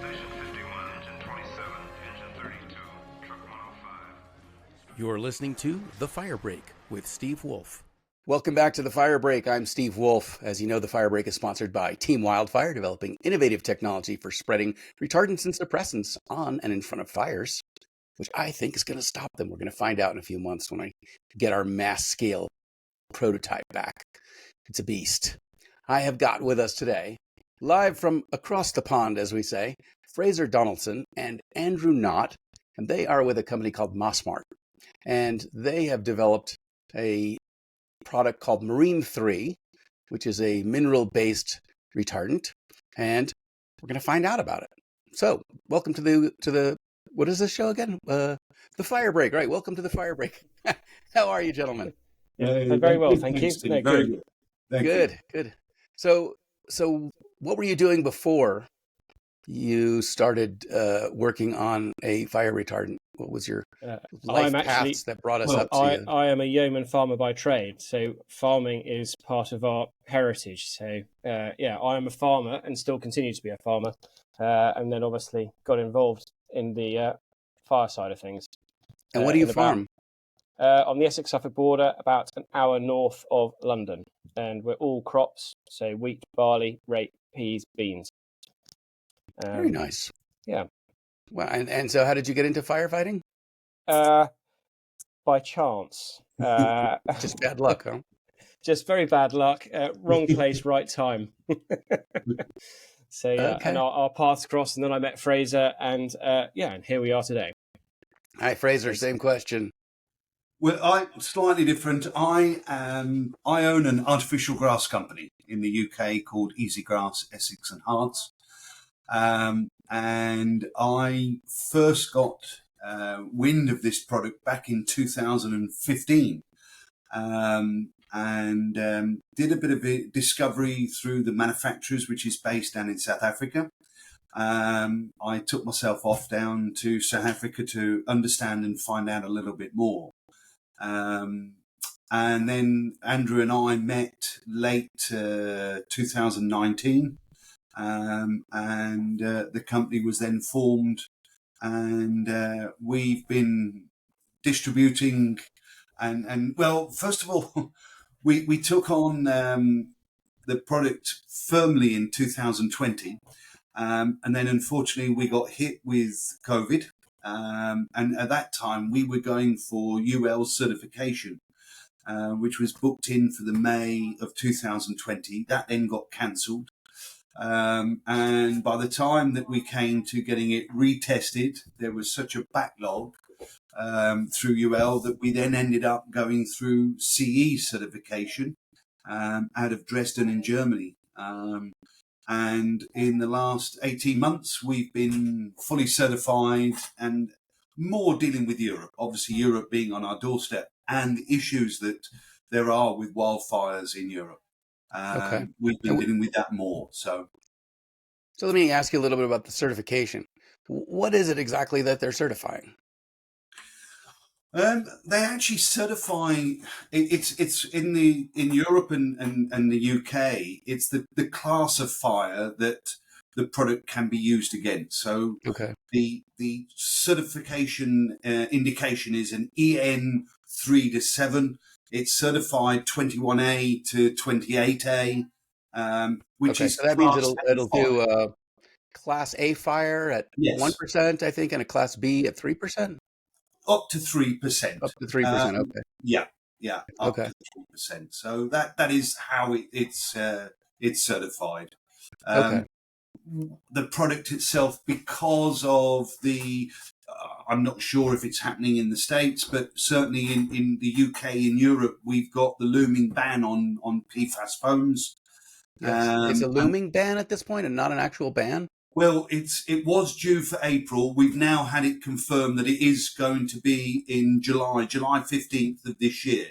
Station 51, engine 27, engine 32, truck 105. You're listening to The Fire Break with Steve Wolf. Welcome back to The Fire Break. I'm Steve Wolf. As you know, The Fire Break is sponsored by Team Wildfire, developing innovative technology for spreading retardants and suppressants on and in front of fires, which I think is going to stop them. We're going to find out in a few months when I get our mass scale prototype back. It's a beast. I have got with us today, live from across the pond, as we say, Fraser Donaldson and Andrew Nott, and they are with a company called Mosmart. And they have developed a product called Marine 3, which is a mineral-based retardant, and we're going to find out about it. So, welcome to the what is this show again? The Fire Break, right? Welcome to the Fire Break. How are you, gentlemen? Very well, thank you. No, very good. Thank you. Good. So what were you doing before you started working on a fire retardant? What was your life paths that brought us up to you? I am a yeoman farmer by trade, so farming is part of our heritage. So, I am a farmer and still continue to be a farmer, and then obviously got involved in the fire side of things. And what do you farm? On the Essex-Suffolk border, about an hour north of London. And we're all crops, so wheat, barley, rape, peas, beans. Very nice. Yeah. Well, and so how did you get into firefighting? By chance. Just bad luck, huh? Just very bad luck. Wrong place, right time. So, Okay. and our paths crossed, and then I met Fraser, and and here we are today. Hi, Fraser, same question. Well, slightly different. I own an artificial grass company in the UK called Easy Grass, Essex and Herts. And I first got wind of this product back in 2015 and did a bit of a discovery through the manufacturers, which is based down in South Africa. I took myself off down to South Africa to understand and find out a little bit more. And then Andrew and I met late 2019. And the company was then formed, and we've been distributing. And well, first of all, we took on the product firmly in 2020, and then unfortunately we got hit with COVID. And at that time we were going for UL certification, which was booked in for the May of 2020. That then got cancelled. And by the time that we came to getting it retested, there was such a backlog through UL that we then ended up going through CE certification out of Dresden in Germany. And in the last 18 months, we've been fully certified and more dealing with Europe, obviously Europe being on our doorstep and the issues that there are with wildfires in Europe. Okay. We've been dealing with that more. So let me ask you a little bit about the certification. What is it exactly that they're certifying? They actually certify. It's in Europe and the UK. It's the class of fire that the product can be used against. So okay. The certification indication is an EN 3 to 7. It's certified 21A to 28A, which is so that means it'll do Class A fire at 1%, I think, and a Class B at 3%. Up to 3%. Up to 3%. Okay. Yeah. Up to 3%. So that is how it's certified. Okay. The product itself, because of the, I'm not sure if it's happening in the States, but certainly in the UK, in Europe, we've got the looming ban on PFAS foams. Yes. It's a looming ban at this point and not an actual ban? Well, it was due for April. We've now had it confirmed that it is going to be in July 15th of this year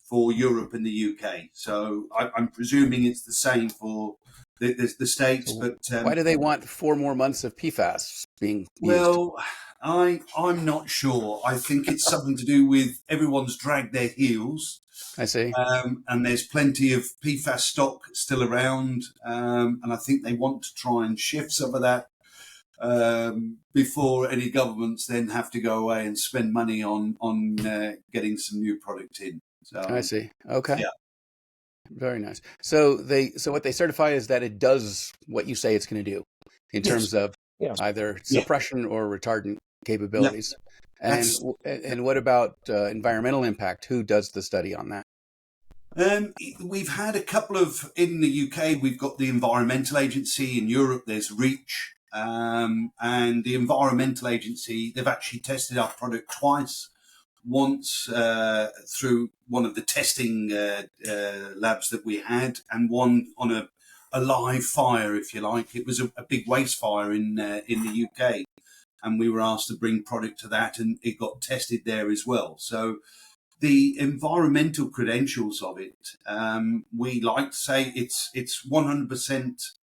for Europe and the UK. So I'm presuming it's the same for the States. But why do they want 4 more months of PFAS being used? Well, I'm not sure. I think it's something to do with everyone's dragged their heels. I see. And there's plenty of PFAS stock still around, and I think they want to try and shift some of that before any governments then have to go away and spend money on getting some new product in. So I see. Okay. yeah. Very nice. So what they certify is that it does what you say it's going to do in terms of Yeah. either Yeah. suppression or retardant capabilities. And That's- what about environmental impact? Who does the study on that? We've had a couple of, in the UK, we've got the Environmental Agency. In Europe, there's REACH. And the Environmental Agency, they've actually tested our product twice. Once through one of the testing labs that we had, and one on a live fire, if you like. It was a big waste fire in the UK. And we were asked to bring product to that, and it got tested there as well. So the environmental credentials of it, we like to say it's 100%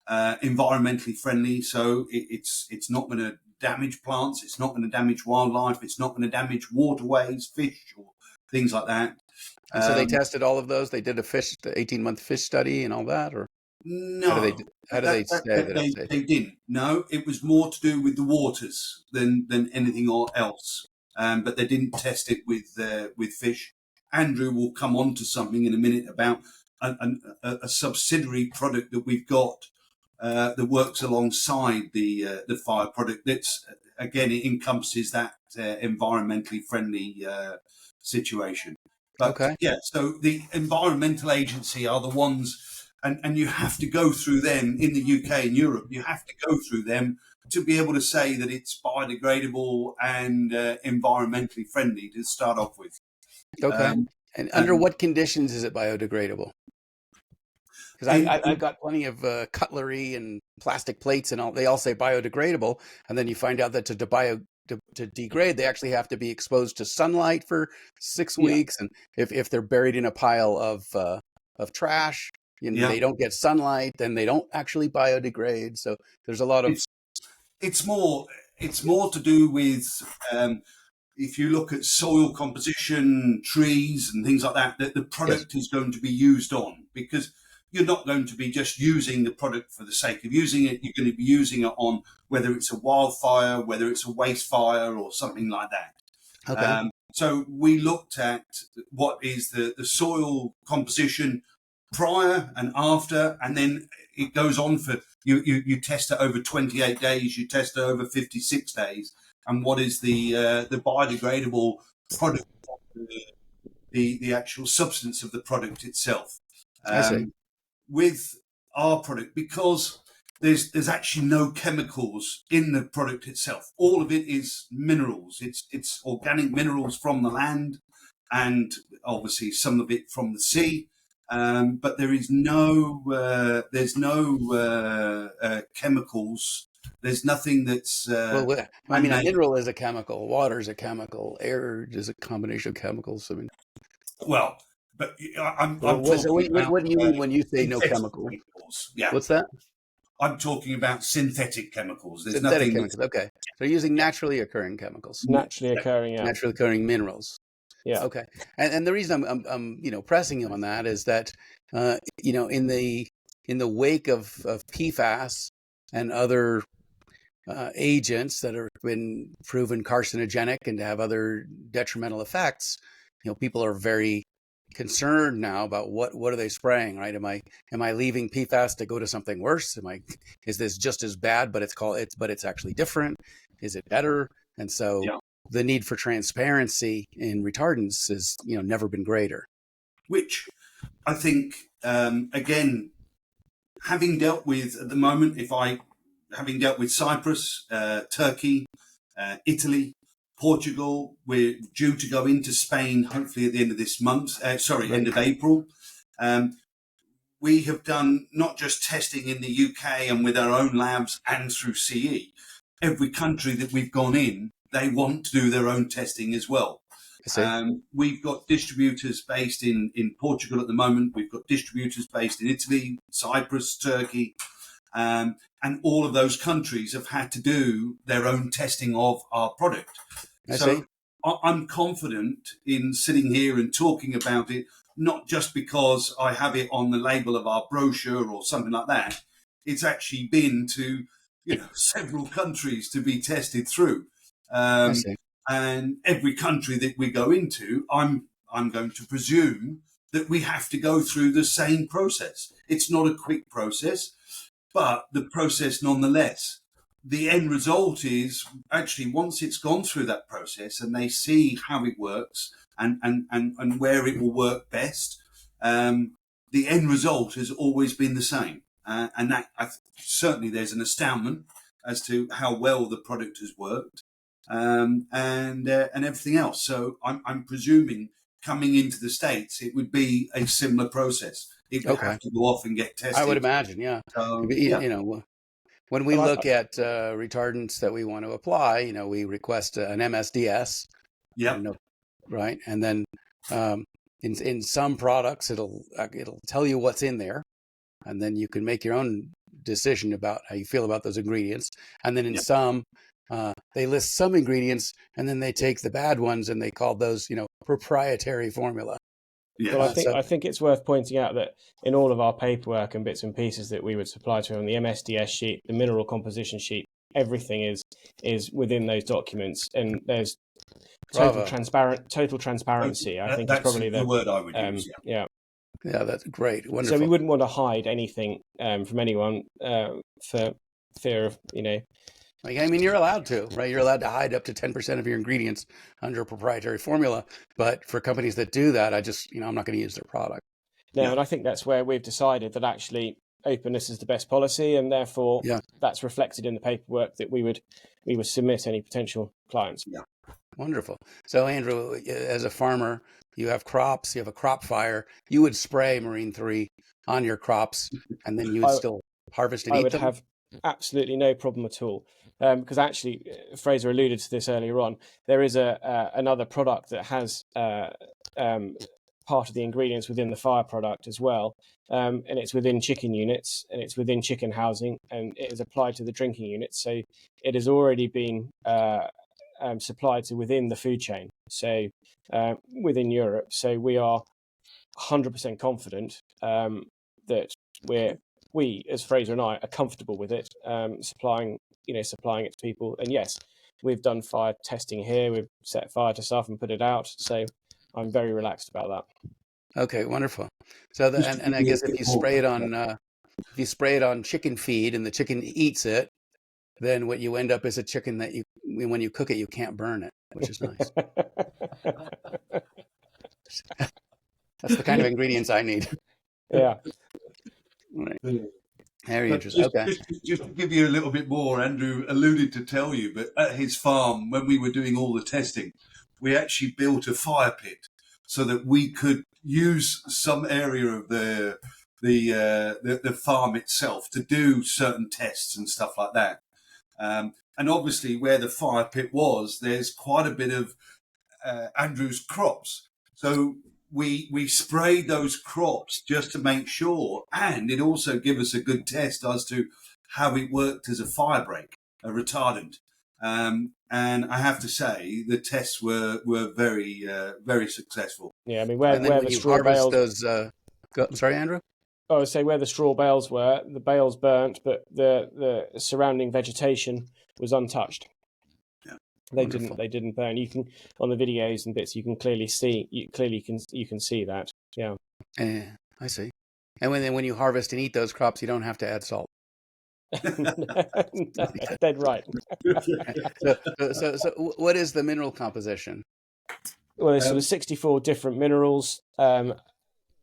environmentally friendly. So it's not going to damage plants. It's not going to damage wildlife. It's not going to damage waterways, fish, or things like that. And so they tested all of those. They did a 18-month fish study and all that, or no, how do they say that it's safe? They didn't. No, it was more to do with the waters than anything else. But they didn't test it with fish. Andrew will come on to something in a minute about a subsidiary product that we've got that works alongside the fire product. That's, again, it encompasses that environmentally friendly situation. But Okay. yeah, so the Environmental Agency are the ones, and you have to go through them in the UK and Europe. You have to go through them to be able to say that it's biodegradable and environmentally friendly to start off with. Okay. And under what conditions is it biodegradable? Because I've got plenty of cutlery and plastic plates and all. They all say biodegradable, and then you find out that to degrade, they actually have to be exposed to sunlight for 6 weeks, and if they're buried in a pile of trash, they don't get sunlight, then they don't actually biodegrade. So there's a lot of. It's more to do with. If you look at soil composition, trees and things like that the product is going to be used on, because you're not going to be just using the product for the sake of using it. You're going to be using it on whether it's a wildfire, whether it's a waste fire or something like that. Okay. So we looked at what is the soil composition prior and after, and then it goes on for, you test it over 28 days, you test it over 56 days. And what is the biodegradable product, the actual substance of the product itself. I see. With our product, because there's actually no chemicals in the product itself. All of it is minerals. It's organic minerals from the land, and obviously some of it from the sea. But there's no chemicals. There's nothing that's. A mineral is a chemical. Water is a chemical. Air is a combination of chemicals. I mean, well, but I'm what do you mean when you say no chemical? Yeah. What's that? I'm talking about synthetic chemicals. There's Synthetic nothing. chemicals. Okay, so using naturally occurring chemicals. Naturally occurring, yeah. Naturally occurring minerals. Yeah. Okay, and the reason I'm pressing you on that is that in the wake of PFAS and other agents that have been proven carcinogenic and to have other detrimental effects, people are very concerned now about what are they spraying, right? Am I leaving PFAS to go to something worse? Is this just as bad, but it's actually different? Is it better? And so the need for transparency in retardants has never been greater. Which I think again, having dealt with at the moment, having dealt with Cyprus, Turkey, Italy, Portugal, we're due to go into Spain, hopefully at the end of this month, end of April. We have done not just testing in the UK and with our own labs and through CE. Every country that we've gone in, they want to do their own testing as well. We've got distributors based in Portugal at the moment. We've got distributors based in Italy, Cyprus, Turkey. And all of those countries have had to do their own testing of our product. I'm confident in sitting here and talking about it, not just because I have it on the label of our brochure or something like that. It's actually been to several countries to be tested through. I see. And every country that we go into, I'm going to presume that we have to go through the same process. It's not a quick process, but the process nonetheless. The end result is actually once it's gone through that process and they see how it works and where it will work best, the end result has always been the same. And that certainly there's an astoundment as to how well the product has worked, and everything else. So I'm presuming coming into the States, it would be a similar process. It would have to go off and get tested. I would imagine, yeah. So, When we look at retardants that we want to apply, we request an MSDS. Yeah. Right. And then in some products, it'll tell you what's in there, and then you can make your own decision about how you feel about those ingredients. And then in some, they list some ingredients, and then they take the bad ones and they call those, proprietary formula. Yeah. Well, I think it's worth pointing out that in all of our paperwork and bits and pieces that we would supply to on the MSDS sheet, the mineral composition sheet, everything is within those documents, and there's total transparency. I think that's it's probably the word I would use. Yeah, that's great. Wonderful. So we wouldn't want to hide anything from anyone for fear of you're allowed to, right? You're allowed to hide up to 10% of your ingredients under a proprietary formula. But for companies that do that, I'm not going to use their product. No, and I think that's where we've decided that actually openness is the best policy, and therefore that's reflected in the paperwork that we would submit any potential clients. Yeah. Wonderful. So Andrew, as a farmer, you have crops, you have a crop fire, you would spray Marine 3 on your crops, and then you would still harvest and eat them? I would have absolutely no problem at all. Because actually, Fraser alluded to this earlier on, there is another product that has part of the ingredients within the fire product as well, and it's within chicken units, and it's within chicken housing, and it is applied to the drinking units. So it has already been supplied to within the food chain, so within Europe. So we are 100% confident that we, as Fraser and I, are comfortable with it, supplying it to people. And yes, we've done fire testing here. We've set fire to stuff and put it out. So I'm very relaxed about that. Okay, wonderful. So, and I guess if you spray it on chicken feed and the chicken eats it, then what you end up is a chicken that when you cook it, you can't burn it, which is nice. That's the kind of ingredients I need. Yeah. Right. Very interesting. Just to give you a little bit more, Andrew alluded to tell you, but at his farm, when we were doing all the testing, we actually built a fire pit so that we could use some area of the farm itself to do certain tests and stuff like that. And obviously, where the fire pit was, there's quite a bit of Andrew's crops. So we sprayed those crops just to make sure, and it also gave us a good test as to how it worked as a fire break, a retardant. And I have to say, the tests were very, very successful. Yeah, I mean, where the straw bales... Sorry, Andrew? I would say where the straw bales were, the bales burnt, but the surrounding vegetation was untouched. Yeah, they didn't burn. You can, on the videos and bits, you can clearly see. You can see that. Yeah. I see. And when you harvest and eat those crops, you don't have to add salt. Dead right. So what is the mineral composition? Well, there's sort of 64 different minerals. The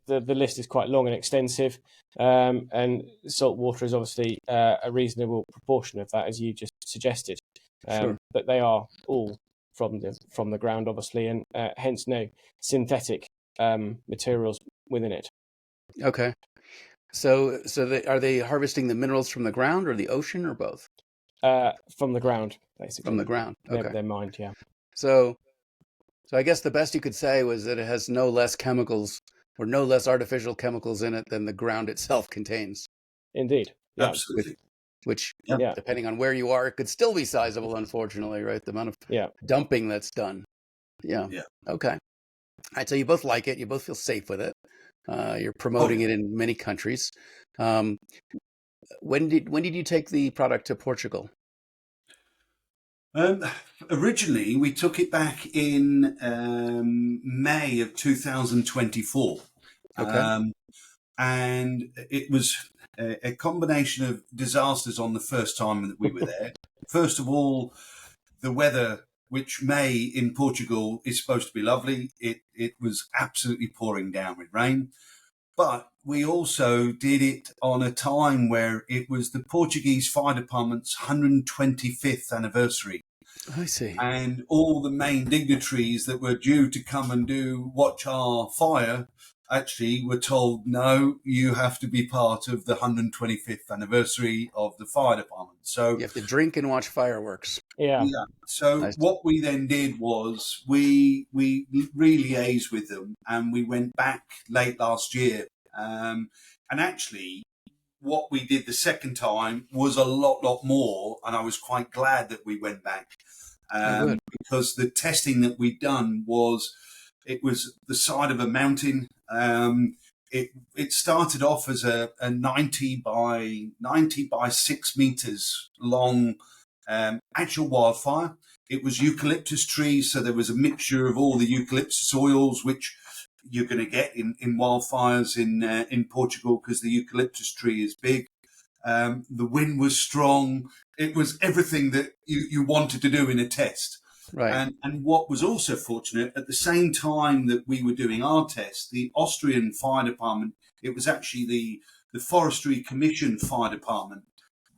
list is quite long and extensive, and salt water is obviously a reasonable proportion of that, as you just suggested. Sure. But they are all from the ground, obviously, and hence no synthetic materials within it. Okay. So are they harvesting the minerals from the ground or the ocean or both? From the ground, basically. From the ground. Okay. They're mined, yeah. So I guess the best you could say was that it has no less chemicals or no less artificial chemicals in it than the ground itself contains. Indeed. Yeah. Absolutely. Which, depending on where you are, it could still be sizable, unfortunately, right? The amount of dumping that's done. Yeah. Okay. All right. So you both like it. You both feel safe with it. You're promoting it in many countries. when did you take the product to Portugal? Um, Originally, we took it back in May of 2024. Okay. And it was a combination of disasters on the first time that we were there. First of all, the weather, which May in Portugal is supposed to be lovely, it was absolutely pouring down with rain. But we also did it on a time where it was the Portuguese Fire Department's 125th anniversary. I see. And all the main dignitaries that were due to come and watch our fire actually were told, no, you have to be part of the 125th anniversary of the fire department. So You have to drink and watch fireworks. Yeah. yeah. So Nice. what we then did was we re-liaised with them, and we went back late last year. And actually, what we did the second time was a lot more, and I was quite glad that we went back Good. because the testing that we'd done was the side of a mountain. It started off as a 90 by 6 meters long actual wildfire. It was eucalyptus trees, so there was a mixture of all the eucalyptus oils, which you're going to get in wildfires in Portugal because the eucalyptus tree is big. The wind was strong. It was everything that you wanted to do in a test. Right. And what was also fortunate, at the same time that we were doing our test, the Austrian fire department, it was actually the Forestry Commission fire department.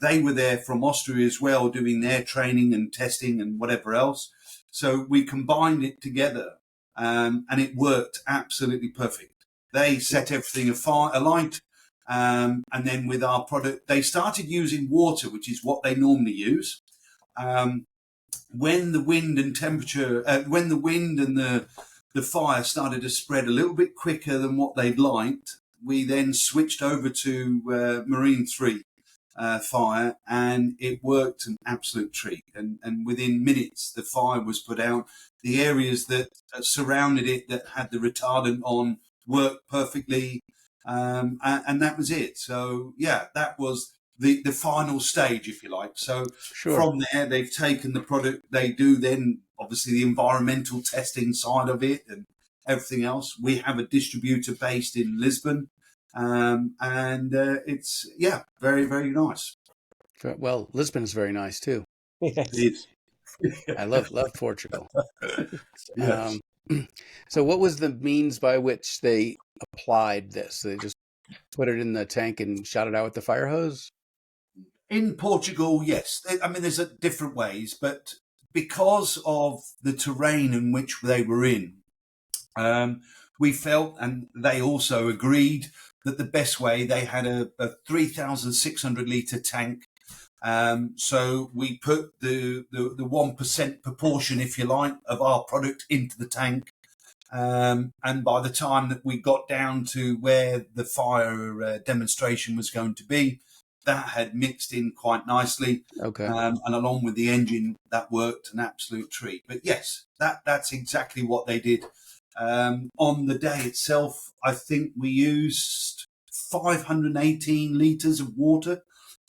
They were there from Austria as well, doing their training and testing and whatever else. So we combined it together, and it worked absolutely perfect. They set everything alight. And then with our product, they started using water, which is what they normally use. When the wind and the fire started to spread a little bit quicker than what they'd liked, we then switched over to Marine 3 fire, and it worked an absolute treat. And within minutes, the fire was put out. The areas that surrounded it that had the retardant on worked perfectly, and that was it. So yeah, that was the final stage, if you like. So Sure. from there, they've taken the product. They do then obviously the environmental testing side of it and everything else. We have a distributor based in Lisbon, and it's very, very nice. Well, Lisbon is very nice too. Yes. It is. I love Portugal. Yes. So what was the means by which they applied this? They just put it in the tank and shot it out with the fire hose? In Portugal, yes. I mean, there's different ways, but because of the terrain in which they were in, we felt, and they also agreed, that the best way, they had a 3,600 litre tank. So we put the 1% proportion, if you like, of our product into the tank. And by the time that we got down to where the fire demonstration was going to be, that had mixed in quite nicely. Okay. And along with the engine, that worked an absolute treat. But yes, that's exactly what they did. On the day itself, I think we used 518 litres of water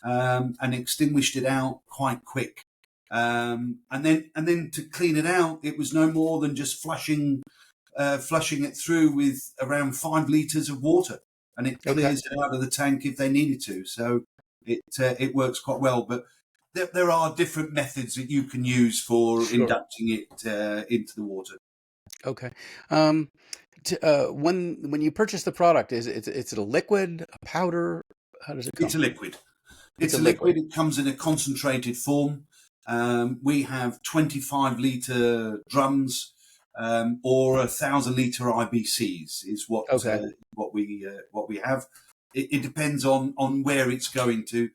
and extinguished it out quite quick. And then to clean it out, it was no more than just flushing it through with around 5 litres of water, and it clears it out of the tank if they needed to. So it works quite well. But there are different methods that you can use for inducting it into the water. Okay. When you purchase the product, is it a liquid, a powder? How does it come? It's a liquid. It's a liquid. It comes in a concentrated form. We have 25 litre drums. Or 1,000 litre IBCs is what we have. It depends on where it's going to.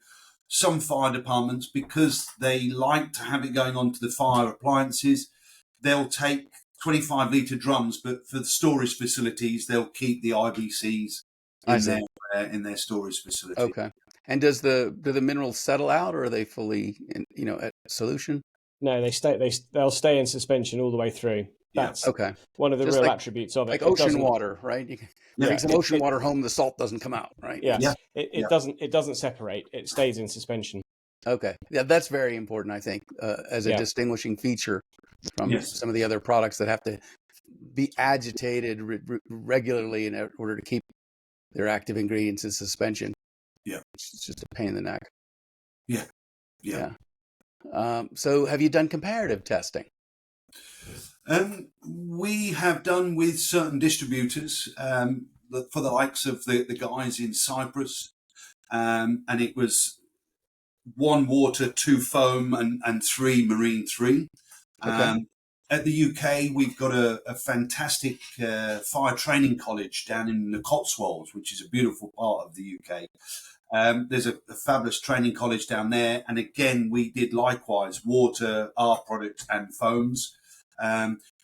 Some fire departments, because they like to have it going on to the fire appliances, they'll take 25 litre drums, but for the storage facilities, they'll keep the IBCs in their storage facility. Okay. And do the minerals settle out, or are they fully at solution? No, they'll stay in suspension all the way through. Yeah. That's Okay. one of the Just real attributes of it. like It ocean doesn't, water, right? You Yeah. bring some it, ocean it, water home, the salt doesn't come out, right? yeah, Yeah. it Yeah. doesn't separate. It stays in suspension. Okay. Yeah, that's very important, I think, as a Yeah. distinguishing feature from Yes. some of the other products that have to be agitated regularly in order to keep their active ingredients in suspension. Yeah. It's just a pain in the neck. Yeah. Yeah. So have you done comparative testing? We have done with certain distributors, for the likes of the guys in Cyprus, and it was 1 water, 2 foam, and 3 marine 3. Okay. At the UK, we've got a fantastic fire training college down in the Cotswolds, which is a beautiful part of the UK. There's a fabulous training college down there. And again, we did likewise water, our products and foams,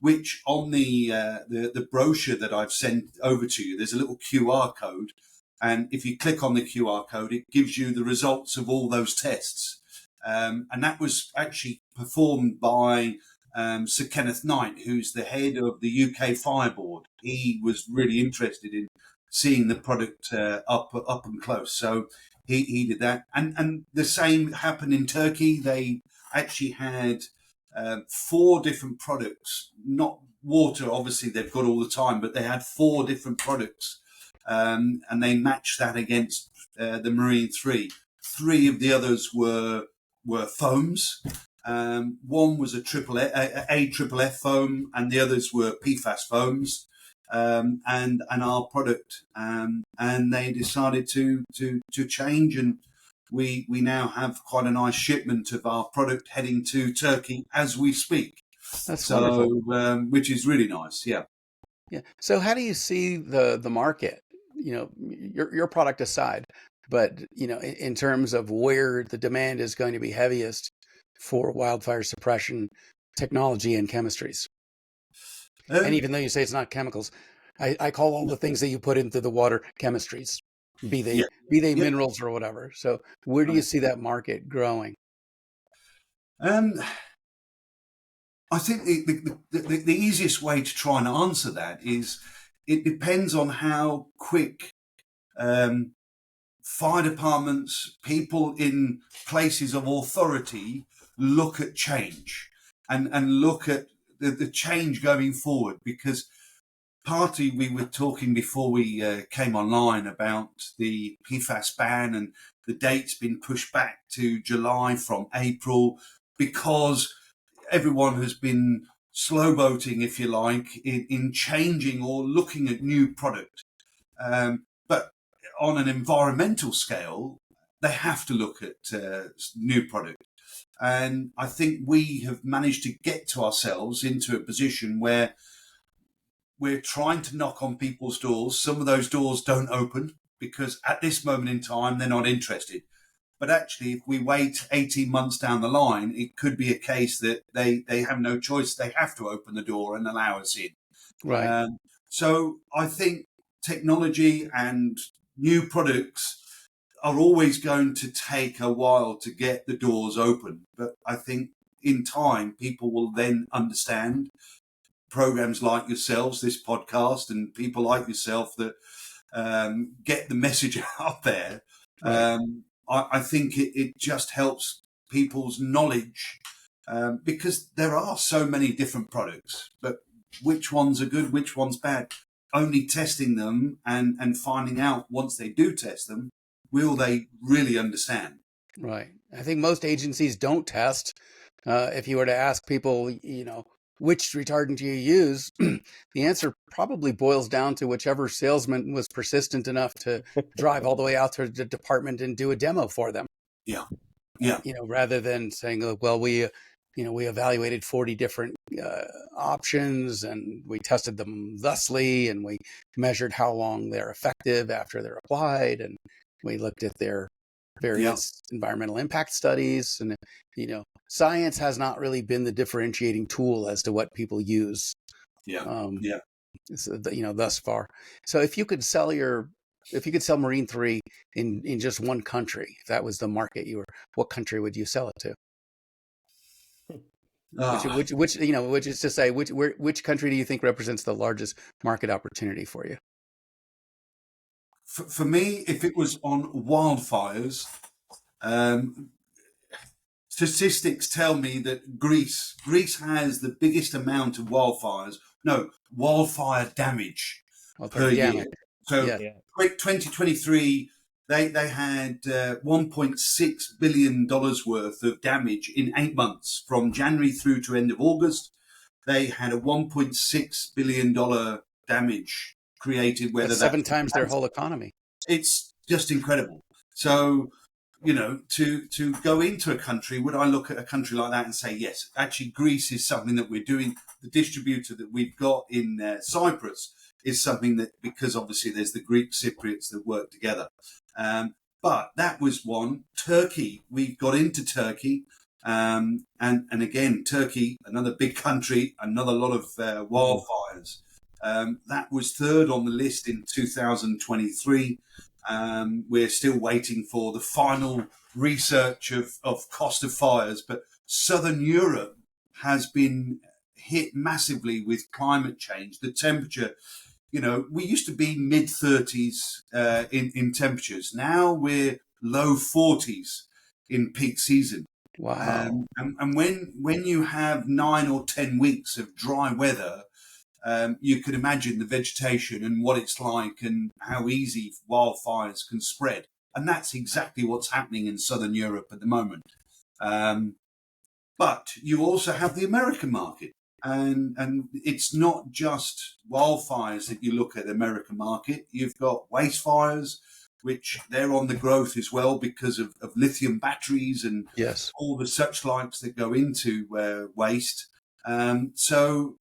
which on the brochure that I've sent over to you, there's a little QR code. And if you click on the QR code, it gives you the results of all those tests. And that was actually performed by Sir Kenneth Knight, who's the head of the UK Fire Board. He was really interested in seeing the product up and close. So he did that. And the same happened in Turkey. They actually had 4 different products, not water, obviously they've got all the time, but they had 4 different products. And they matched that against the Marine 3. 3 of the others were foams. One was a triple F foam, and the others were PFAS foams. And our product, and they decided to change, and we now have quite a nice shipment of our product heading to Turkey as we speak. That's wonderful. Which is really nice. Yeah. Yeah. So how do you see the market? Your product aside, but in terms of where the demand is going to be heaviest for wildfire suppression technology and chemistries. And even though you say it's not chemicals, I call all the things that you put into the water chemistries, be they Yeah. minerals or whatever. So where do you see that market growing? I think the easiest way to try and answer that is it depends on how quick fire departments, people in places of authority look at change and look at the change going forward. Because partly we were talking before we came online about the PFAS ban, and the date's been pushed back to July from April because everyone has been slow boating, if you like, in changing or looking at new product. But on an environmental scale, they have to look at new product. And I think we have managed to get to ourselves into a position where we're trying to knock on people's doors. Some of those doors don't open because at this moment in time, they're not interested. But actually, if we wait 18 months down the line, it could be a case that they have no choice. They have to open the door and allow us in. Right. So I think technology and new products are always going to take a while to get the doors open. But I think in time, people will then understand programs like yourselves, this podcast, and people like yourself that get the message out there. Right. I think it just helps people's knowledge because there are so many different products, but which ones are good, which one's bad? Only testing them and finding out once they do test them, will they really understand? Right. I think most agencies don't test. If you were to ask people, which retardant do you use? The answer probably boils down to whichever salesman was persistent enough to drive all the way out to the department and do a demo for them. Yeah. Yeah. Rather than saying, oh, well, we evaluated 40 different options and we tested them thusly, and we measured how long they're effective after they're applied, and we looked at their various environmental impact studies. And science has not really been the differentiating tool as to what people use. Thus far. So if you could sell Marine 3 in just one country, if that was the market what country would you sell it to? Ah, Which is to say, which country do you think represents the largest market opportunity for you? for me, if it was on wildfires, um, statistics tell me that Greece has the biggest amount of wildfire damage Well, per year. damage. So Yeah, Yeah. 2023, they had $1.6 billion worth of damage in 8 months from January through to end of August. They had a $1.6 billion damage created, whether that's 7 that's times their whole economy. it's just incredible. So, to go into a country, would I look at a country like that and say, yes, actually, Greece is something that we're doing. The distributor that we've got in Cyprus is something that, because obviously there's the Greek Cypriots that work together. But that was one. Turkey, we got into Turkey. And again, Turkey, another big country, another lot of wildfires. That was third on the list in 2023. We're still waiting for the final research of cost of fires, but Southern Europe has been hit massively with climate change. The temperature, we used to be mid 30s in temperatures. Now we're low 40s in peak season. Wow. And when you have 9 or 10 weeks of dry weather, you could imagine the vegetation and what it's like and how easy wildfires can spread. And that's exactly what's happening in Southern Europe at the moment. But you also have the American market. And it's not just wildfires that you look at the American market. You've got waste fires, which they're on the growth as well because of lithium batteries and Yes. all the such likes that go into waste. So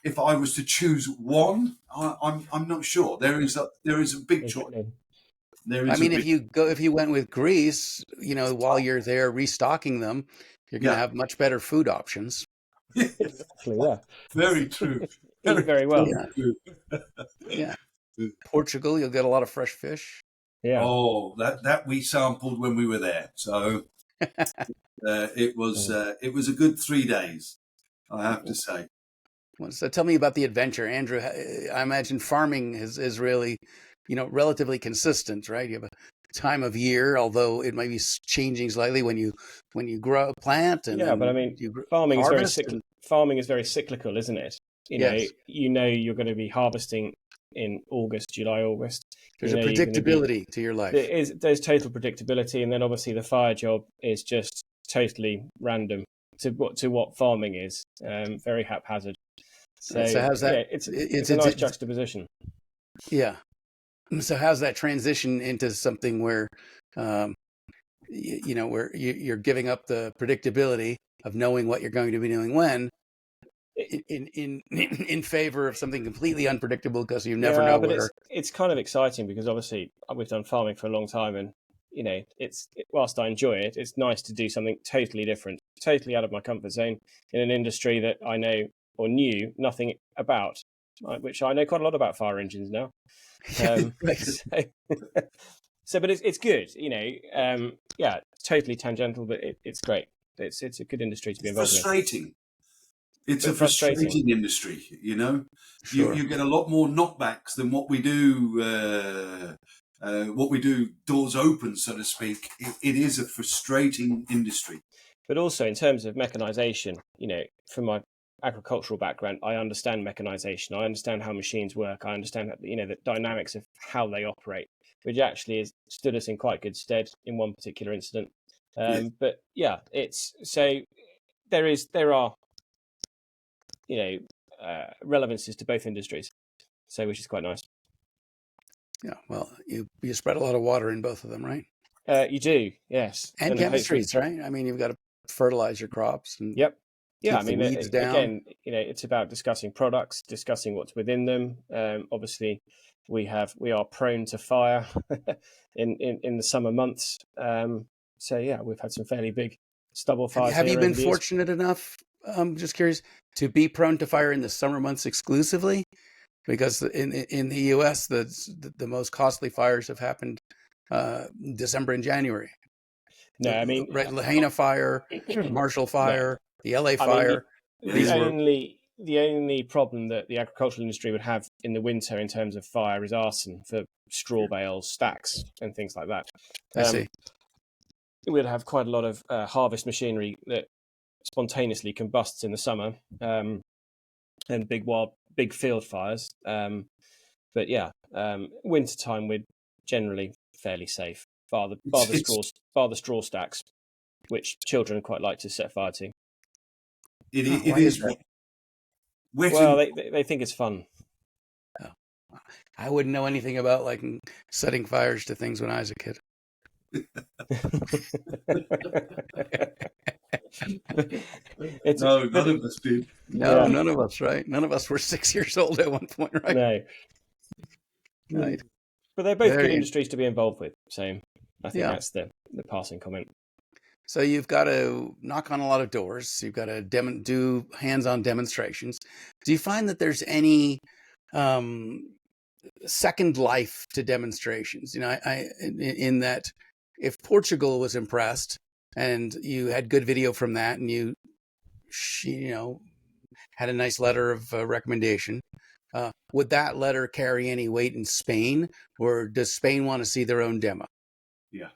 if I was to choose one, I'm not sure. There is a big choice. There is. I mean, if you went with Greece, while you're there restocking them, you're going to have much better food options. Exactly. Yeah. Very true. Eat very well. Yeah. Portugal, you'll get a lot of fresh fish. Yeah. Oh, that we sampled when we were there. So it was a good 3 days, I have to say. So tell me about the adventure, Andrew. I imagine farming is really, relatively consistent, right? You have a time of year, although it might be changing slightly when you grow a plant. And but I mean, farming is very cyclical, isn't it? Yes. You're going to be harvesting in July, August. There's a predictability to your life. There's total predictability, and then obviously the fire job is just totally random to what farming is. Very haphazard. So how's that? Yeah, it's a nice juxtaposition. Yeah. So how's that transition into something where, where you're giving up the predictability of knowing what you're going to be doing when, in favor of something completely unpredictable because you never know where. It's kind of exciting because obviously we've done farming for a long time, and whilst I enjoy it, it's nice to do something totally different, totally out of my comfort zone in an industry that I know or knew nothing about, which I know quite a lot about fire engines now. But it's good, totally tangential, but it's great. It's a good industry to be involved in. It's a frustrating industry, Sure. You get a lot more knockbacks than what we do. Doors open, so to speak. It is a frustrating industry. But also in terms of mechanisation, from my agricultural background, I understand mechanization. I understand how machines work. I understand the dynamics of how they operate, which actually has stood us in quite good stead in one particular incident. But yeah, it's so there are relevances to both industries, so which is quite nice. Yeah, well, you spread a lot of water in both of them, right? You do, yes. And chemistries, right? I mean, you've got to fertilize your crops. And yep. Yeah, I mean, again, it's about discussing products, discussing what's within them. Obviously, we are prone to fire in the summer months. So yeah, we've had some fairly big stubble fires. Have you been fortunate enough? I'm just curious to be prone to fire in the summer months exclusively, because in the U.S. the most costly fires have happened December and January. No, I mean, right, Lahaina fire, Marshall fire. The LA I mean, fire. the only problem that the agricultural industry would have in the winter in terms of fire is arson for straw bales, stacks, and things like that. I see. We'd have quite a lot of harvest machinery that spontaneously combusts in the summer, and big field fires. But yeah, wintertime we're generally fairly safe, bar the straw stacks, which children quite like to set fire to. It Why is. is that? Well, they think it's fun. Oh. I wouldn't know anything about like setting fires to things when I was a kid. No, none of us did. No, Yeah. none of us, right? None of us were 6 years old at one point, right? No. Right. But they're both good Very- industries to be involved with. So I think Yeah. that's the passing comment. So you've got to knock on a lot of doors. You've got to do hands-on demonstrations. Do you find that there's any second life to demonstrations? You know, in that if Portugal was impressed and you had good video from that, and you had a nice letter of recommendation, would that letter carry any weight in Spain, or does Spain want to see their own demo? Yeah.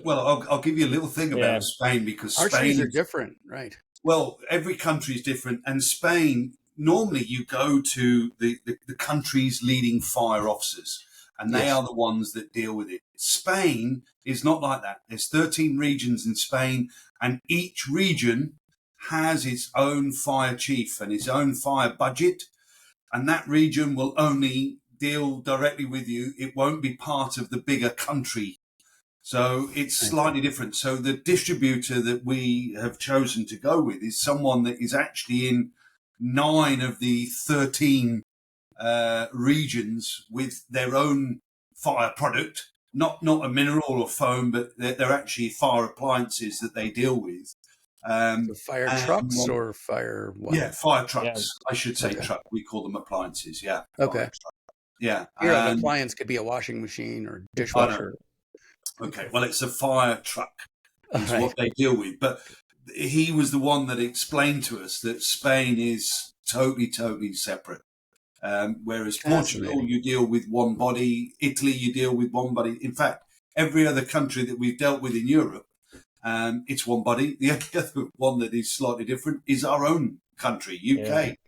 Well, I'll give you a little thing about Spain, because Our trees Spain are different, right? Well, every country is different, and Spain, normally you go to the country's leading fire officers, and they Yes. are the ones that deal with it. Spain is not like that. There's 13 regions in Spain, and each region has its own fire chief and its own fire budget, and that region will only deal directly with you. It won't be part of the bigger country. So it's slightly different. So the distributor that we have chosen to go with is someone that is actually in 9 of the 13 regions with their own fire product, not a mineral or foam, but they're actually fire appliances that they deal with. So fire trucks or fire what? Yeah, fire trucks. Yeah. I should say Okay. truck. We call them appliances. Yeah. Okay. Yeah. Here, an appliance could be a washing machine or dishwasher. Okay, well, it's a fire truck is All right. what they deal with. But he was the one that explained to us that Spain is totally separate. Whereas Portugal, Fascinating. you deal with one body. Italy, you deal with one body. In fact, every other country that we've dealt with in Europe, it's one body. The other one that is slightly different is our own country, UK.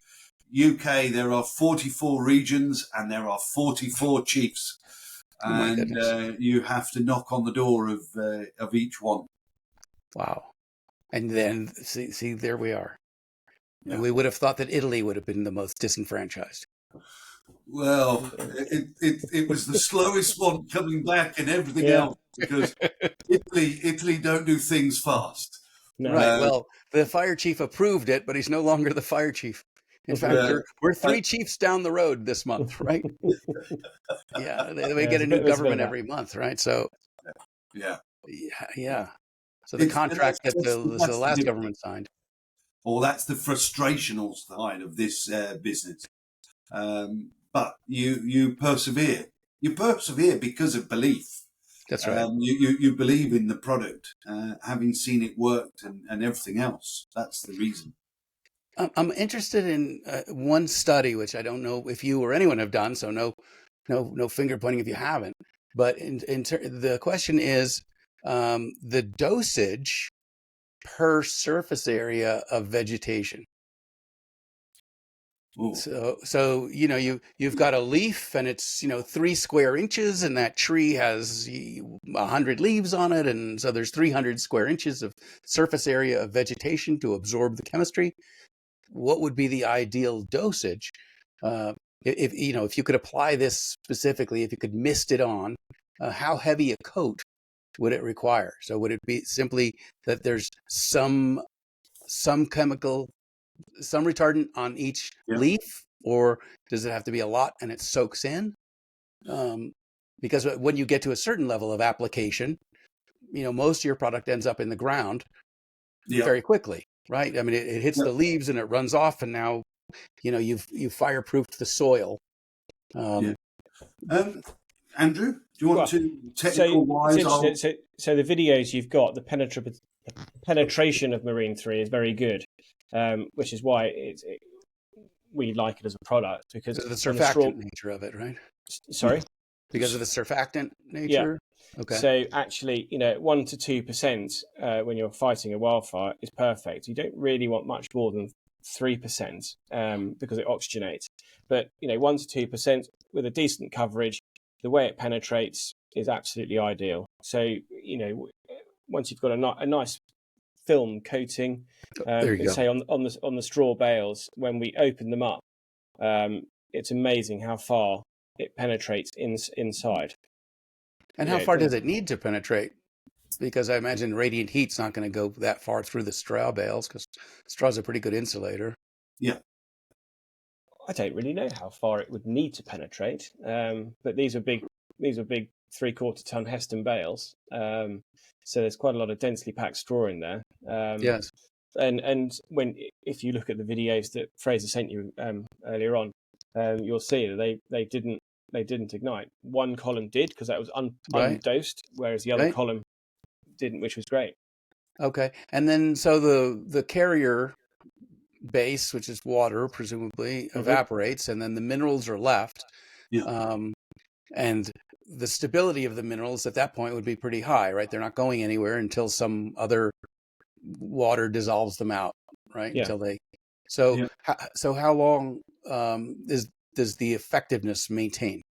UK, there are 44 regions and there are 44 chiefs. Oh my And goodness. you have to knock on the door of each one. Wow. And then see, there we are. Yeah. And we would have thought that Italy would have been the most disenfranchised. Well, it was the slowest one coming back and everything else, because Italy don't do things fast. No. Right. Well, the fire chief approved it, but he's no longer the fire chief. In fact, we're 3 chiefs down the road this month, right? Yeah, we get a new government every month, right? So, Yeah. yeah. So the contract that the last government signed. Well, that's the frustrational side of this business. But you persevere. You persevere because of belief. That's right. You believe in the product, having seen it worked and everything else. That's the reason. I'm interested in one study, which I don't know if you or anyone have done, so no finger pointing if you haven't. But the question is the dosage per surface area of vegetation. Ooh. So you've got a leaf and it's 3 square inches, and that tree has 100 leaves on it, and so there's 300 square inches of surface area of vegetation to absorb the chemistry. What would be the ideal dosage? If you could apply this specifically, if you could mist it on, how heavy a coat would it require? So would it be simply that there's some chemical, some retardant on each leaf, or does it have to be a lot and it soaks in? Because when you get to a certain level of application, most of your product ends up in the ground very quickly, right? I mean, it hits the leaves and it runs off, and now, you've fireproofed the soil. Andrew, do you want to technical wise? So the videos you've got, the penetration of Marine 3 is very good. which is why we like it as a product, because Because of the on the surfactant nature of it, right? sorry, Because of the surfactant yeah. nature? Okay. So actually, 1 to 2% when you're fighting a wildfire is perfect. You don't really want much more than 3% because it oxygenates. But 1 to 2% with a decent coverage, the way it penetrates is absolutely ideal. So once you've got a nice film coating, There you go. say on the straw bales, when we open them up, it's amazing how far it penetrates inside. And how far does it need to penetrate? Because I imagine radiant heat's not going to go that far through the straw bales, because straw's a pretty good insulator. Yeah. I don't really know how far it would need to penetrate, but these are big 3/4 ton Heston bales, so there's quite a lot of densely packed straw in there. Yes. And if you look at the videos that Fraser sent you earlier on, you'll see that they didn't ignite. One column did, because that was Right. undosed, whereas the other Right. column didn't, which was great. Okay. And then so the carrier base, which is water, presumably evaporates, and then the minerals are left. Yeah. And the stability of the minerals at that point would be pretty high, right? They're not going anywhere until some other water dissolves them out, right? Yeah. Until they. So Yeah. so how long does the effectiveness maintain?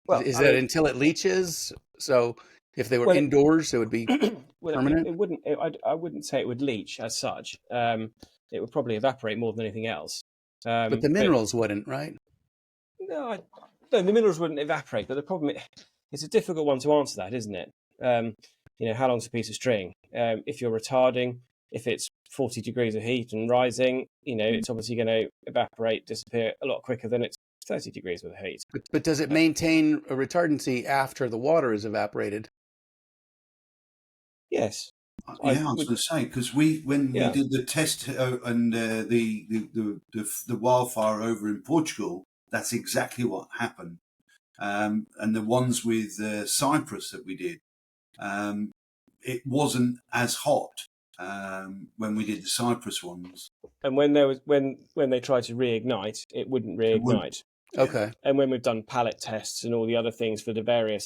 Well, Is that until it leaches? So if they were indoors, it would be permanent? It wouldn't. I wouldn't say it would leach as such. It would probably evaporate more than anything else. But the minerals wouldn't, right? No, the minerals wouldn't evaporate. But the problem, it's a difficult one to answer that, isn't it? How long's a piece of string? If you're retarding, if it's 40 degrees of heat and rising, it's obviously going to evaporate, disappear a lot quicker than it's 30 degrees with heat. But does it maintain a retardancy after the water is evaporated? Yes. Yeah, I was going to say, because when we did the test and the wildfire over in Portugal, that's exactly what happened. And the ones with Cyprus that we did, it wasn't as hot when we did the Cyprus ones. And when they tried to reignite, it wouldn't reignite. Okay. And when we've done pallet tests and all the other things for the various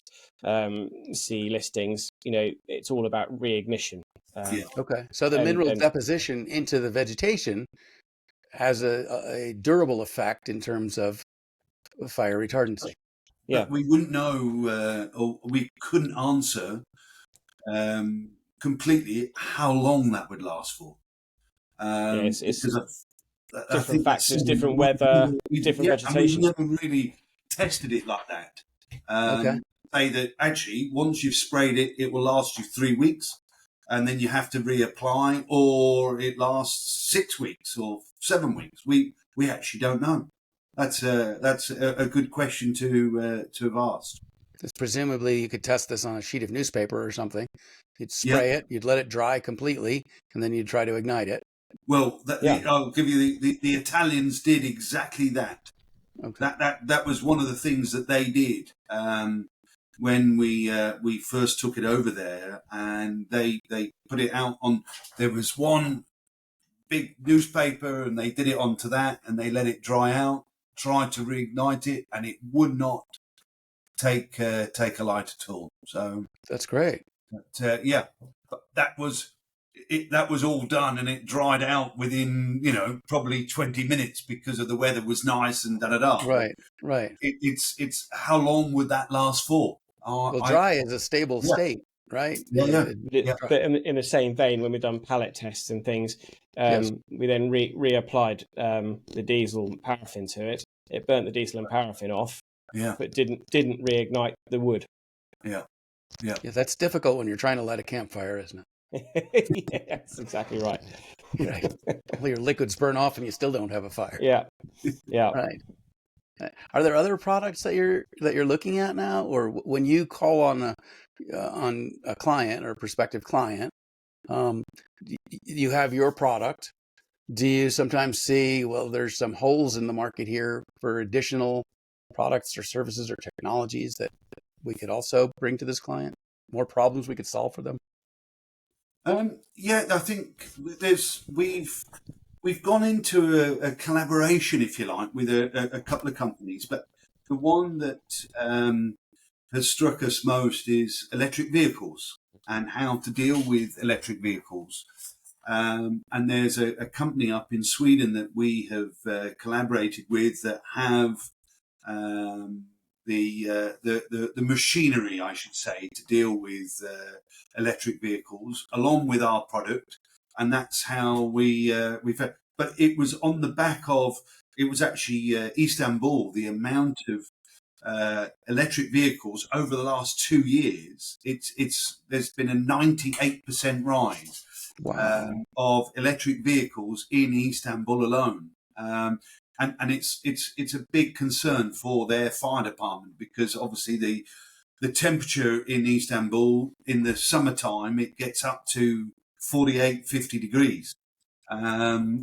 C listings, it's all about reignition. Okay. So the mineral deposition into the vegetation has a durable effect in terms of fire retardancy. Yeah. But we wouldn't know, or we couldn't answer completely how long that would last for. It's because different factors, different weather, different vegetation. We've never really tested it like that. Okay. Say that actually, once you've sprayed it, it will last you 3 weeks, and then you have to reapply, or it lasts 6 weeks or 7 weeks. We actually don't know. That's a good question to have asked. Because presumably you could test this on a sheet of newspaper or something. You'd spray it, you'd let it dry completely, and then you'd try to ignite it. Well, I'll give you the Italians did exactly that. Okay. That was one of the things that they did when we first took it over there, and they put it out on. There was one big newspaper, and they did it onto that, and they let it dry out. Tried to reignite it, and it would not take a light at all. So that's great. But, that was. That was all done, and it dried out within, probably 20 minutes because of the weather was nice and da-da-da. Right. It's how long would that last for? Dry is a stable state, right? Yeah. But in the same vein, when we've done pallet tests and things, we then reapplied the diesel and paraffin to it. It burnt the diesel and paraffin off, but didn't reignite the wood. Yeah, that's difficult when you're trying to light a campfire, isn't it? Yeah, that's exactly right. Right. All your liquids burn off and you still don't have a fire. Yeah. Right. Are there other products that you're looking at now, or when you call on a client or a prospective client, you have your product? Do you sometimes see, well, there's some holes in the market here for additional products or services or technologies that we could also bring to this client? More problems we could solve for them? Yeah, I think we've gone into a collaboration, if you like, with a couple of companies, but the one that has struck us most is electric vehicles and how to deal with electric vehicles. And there's a company up in Sweden that we have collaborated with that have um, the machinery, I should say, to deal with electric vehicles, along with our product, and that's how we've. But it was on the back of it was actually Istanbul. The amount of electric vehicles over the last 2 years, it's there's been a 98% rise Wow. of electric vehicles in Istanbul alone. And it's a big concern for their fire department because obviously the temperature in Istanbul in the summertime it gets up to 48, 50 degrees.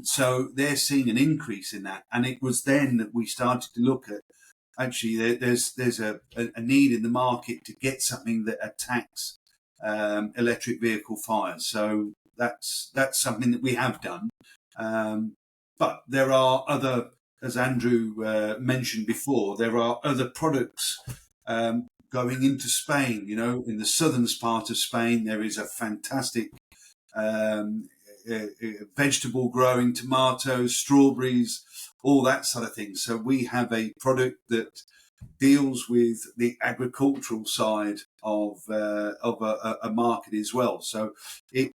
So they're seeing an increase in that, and it was then that we started to look at actually there's a need in the market to get something that attacks electric vehicle fires. So that's something that we have done. But there are other, as Andrew mentioned before, there are other products going into Spain. You know, in the southern part of Spain, there is a fantastic vegetable growing, tomatoes, strawberries, all that sort of thing. So we have a product that deals with the agricultural side of a market as well. So it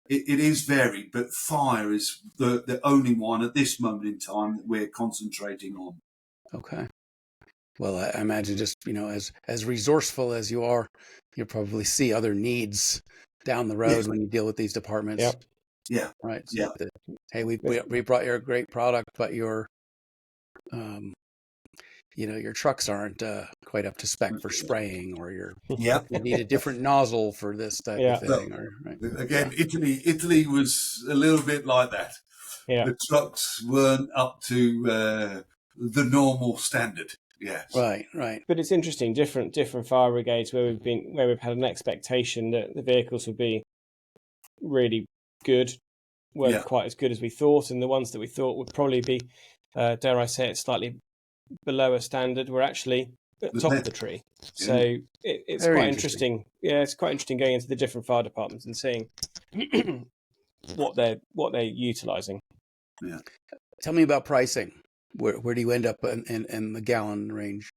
is varied, but fire is the only one at this moment in time that we're concentrating on. Okay. Well, I imagine just, as resourceful as you are, you'll probably see other needs down the road Yes. when you deal with these departments. Yep. Yeah. Right. So Yeah. hey, we brought you a great product, but your trucks aren't quite up to spec for spraying, or you need a different nozzle for this type of thing. Again, Italy was a little bit like that. Yeah. The trucks weren't up to the normal standard. Yes. Right. But it's interesting, different fire brigades where we've had an expectation that the vehicles would be really good, weren't quite as good as we thought, and the ones that we thought would probably be, dare I say it, slightly below a standard were actually at the top of the tree. So it's Very quite interesting. Yeah, it's quite interesting going into the different fire departments and seeing what they're utilising. Yeah. Tell me about pricing. Where do you end up in the gallon range?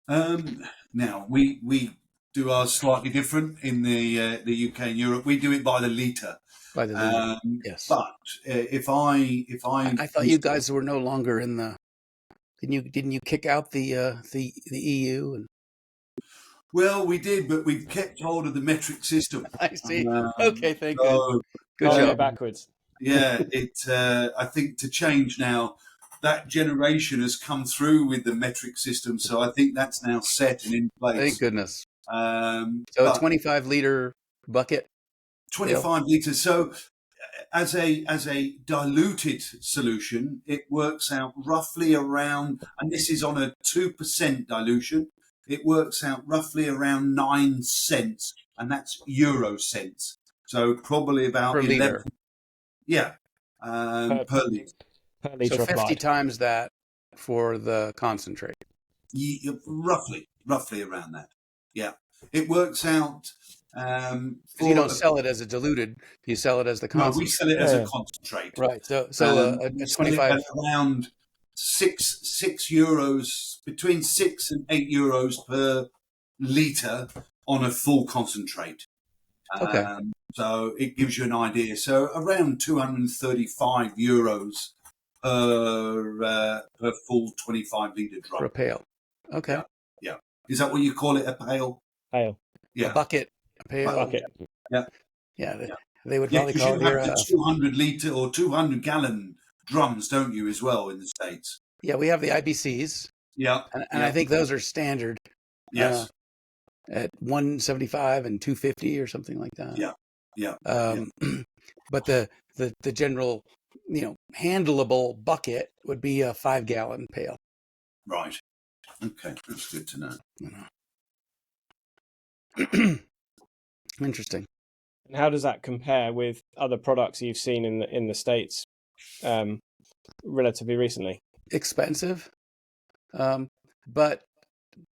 Now we do ours slightly different in the UK and Europe. We do it by the litre. By the litre. Yes. But if I thought you guys were no longer in the. Didn't you kick out the EU? And... Well, we did, but we've kept hold of the metric system. I see. Okay, thank you. Good job. job. Backwards. Yeah, I think to change now, that generation has come through with the metric system, so I think that's now set and in place. Thank goodness. So a 25-liter bucket. 25 litres. So as a diluted solution, it works out roughly around, and this is on a 2% dilution, it works out roughly around 9 cents, and that's euro cents. So probably about per 11. Liter. Yeah, per litre. Per litre so 50 applied. times that for the concentrate. Yeah, roughly around that. Yeah, it works out. You don't sell it as a diluted; you sell it as the concentrate. No, we sell it as a concentrate. Right. So a 25 around €6, between €6 and €8 per litre on a full concentrate. Okay. So it gives you an idea. So around €235 per full 25 litre drum. For a pail. Okay. Yeah. Is that what you call it? A pail? Pail. Yeah. A bucket. A pail. Bucket. Yeah. They would probably call it here. You have the 200 litre or 200 gallon drums, don't you, as well in the States? Yeah, we have the IBCs. Yeah. And I think those are standard. Yes. At 175 and 250 or something like that. Yeah. But the general, handleable bucket would be a 5-gallon pail. Right. Okay, that's good to know. Interesting. And how does that compare with other products you've seen in the States relatively recently? Expensive, but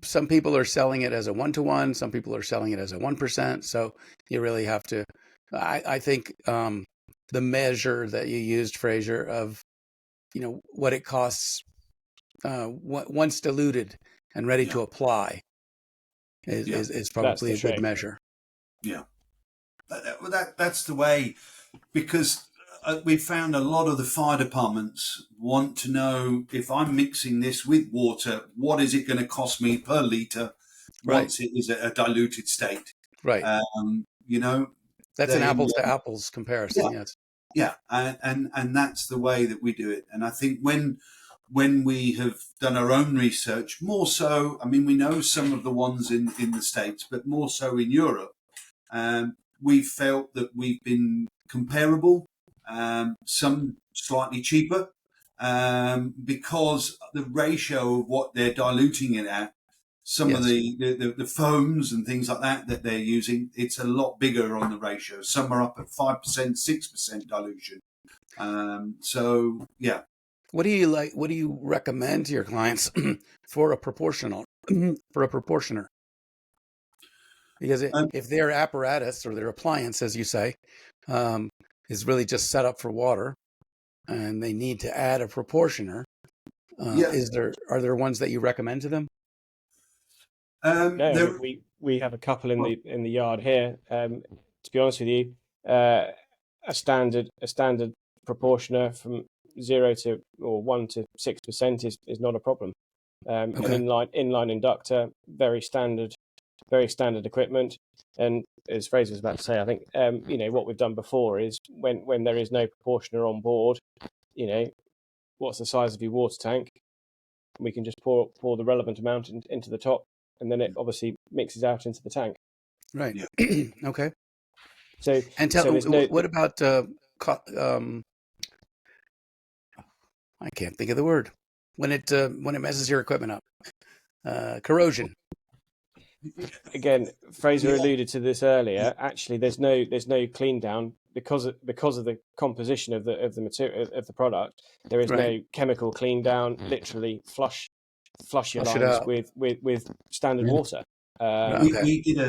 some people are selling it as a 1-to-1. Some people are selling it as a 1%. So you really have to. I think the measure that you used, Fraser, of what it costs once diluted and ready to apply is probably a good measure. Yeah, that's the way, because we found a lot of the fire departments want to know, if I'm mixing this with water, what is it going to cost me per litre once it is a diluted state? Right. That's an apples to apples comparison. Yes. Yeah, and that's the way that we do it. And I think when we have done our own research, more so, I mean, we know some of the ones in the States, but more so in Europe, we felt that we've been comparable, some slightly cheaper, because the ratio of what they're diluting it at, some of the foams and things like that they're using, it's a lot bigger on the ratio. Some are up at 5%, 6% dilution. So, yeah. What do you recommend to your clients for a proportioner? Because if their apparatus or their appliance, as you say, is really just set up for water, and they need to add a proportioner, are there ones that you recommend to them? No, we have a couple in the yard here. To be honest with you, a standard proportioner from 1 to 6% is not a problem. An inline inductor, very standard equipment. And as Fraser was about to say, I think what we've done before is when there is no proportioner on board, what's the size of your water tank? We can just pour the relevant amount into the top, and then it obviously mixes out into the tank. Right. Yeah. Okay. So what about I can't think of the word when it messes your equipment up. Corrosion. Again, Fraser alluded to this earlier. Actually, there's no clean down because of the composition of the material of the product. There is no chemical clean down. Literally flush your lines with standard water. We did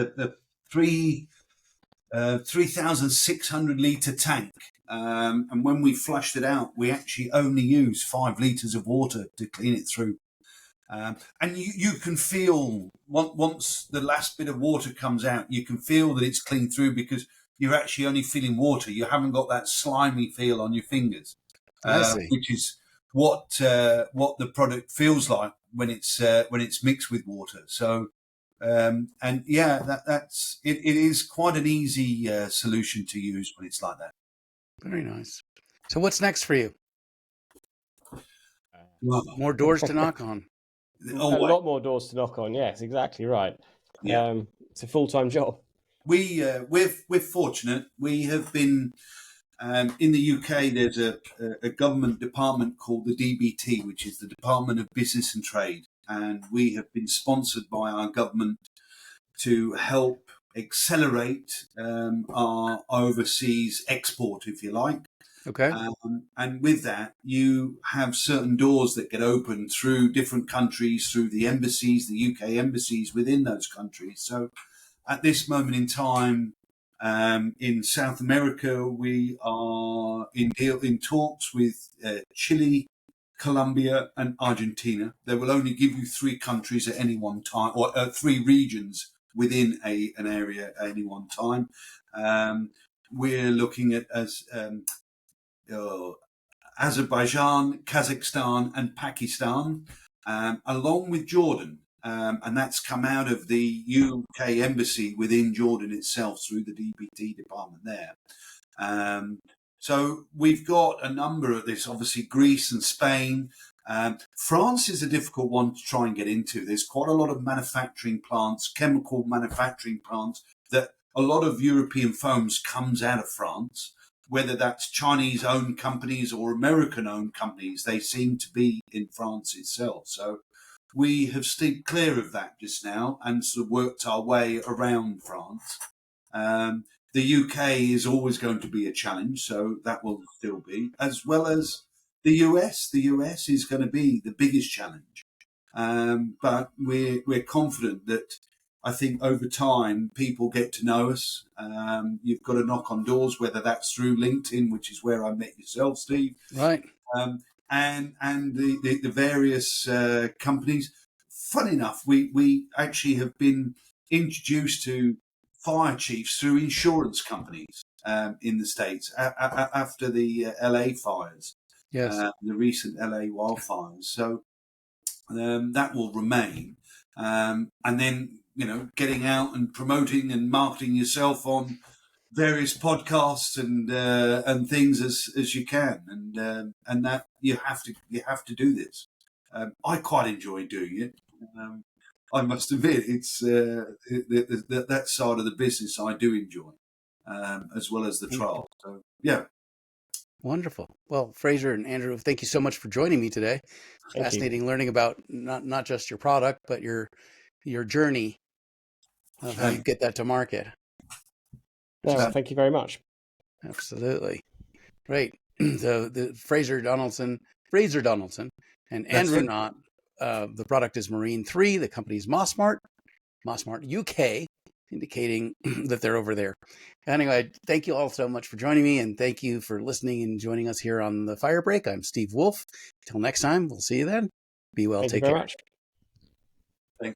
a 3,600 litre tank, and when we flushed it out, we actually only used 5 litres of water to clean it through. And you can feel, once the last bit of water comes out, you can feel that it's clean through, because you're actually only feeling water. You haven't got that slimy feel on your fingers, which is what the product feels like when it's mixed with water. So, that's it. It is quite an easy solution to use when it's like that. Very nice. So, what's next for you? More doors to knock on. A lot more doors to knock on. Yes, exactly right. Yeah. It's a full-time job. We're fortunate. We have been in the UK. There's a government department called the DBT, which is the Department of Business and Trade, and we have been sponsored by our government to help accelerate our overseas export, if you like. Okay. And with that, you have certain doors that get opened through different countries, through the embassies, the UK embassies within those countries. So at this moment in time, in South America, we are in talks with Chile, Colombia, and Argentina. They will only give you 3 countries at any one time, or 3 regions within an area at any one time. We're looking at Azerbaijan, Kazakhstan, and Pakistan, along with Jordan. And that's come out of the UK embassy within Jordan itself through the DBT department there. So we've got a number of this, obviously Greece and Spain. France is a difficult one to try and get into. There's quite a lot of manufacturing plants, chemical manufacturing plants, that a lot of European foams comes out of France. Whether that's Chinese-owned companies or American-owned companies, they seem to be in France itself. So we have stayed clear of that just now and sort of worked our way around France. The UK is always going to be a challenge, so that will still be, as well as the US. The US is going to be the biggest challenge, but we're confident that I think over time people get to know us. You've got to knock on doors, whether that's through LinkedIn, which is where I met yourself, Steve, Right. and the various companies. Funny enough, we actually have been introduced to fire chiefs through insurance companies in the States after the LA fires, Yes. the recent LA wildfires. So that will remain. And then, getting out and promoting and marketing yourself on various podcasts and things as you can, and that you have to do this. I quite enjoy doing it. I must admit, it's that side of the business I do enjoy, as well as the trial. So yeah, Wonderful. Well, Fraser and Andrew, thank you so much for joining me today. Thank you. Fascinating learning about not just your product, but your journey of how you get that to market. No, thank you very much. Absolutely. Great. The Fraser Donaldson, and That's Andrew it. Nott. The product is Marine 3. The company is Mosmart UK, indicating that they're over there. Anyway, thank you all so much for joining me, and thank you for listening and joining us here on the Fire Break. I'm Steve Wolf. Till next time, we'll see you then. Be well. Thank you Take very care. much.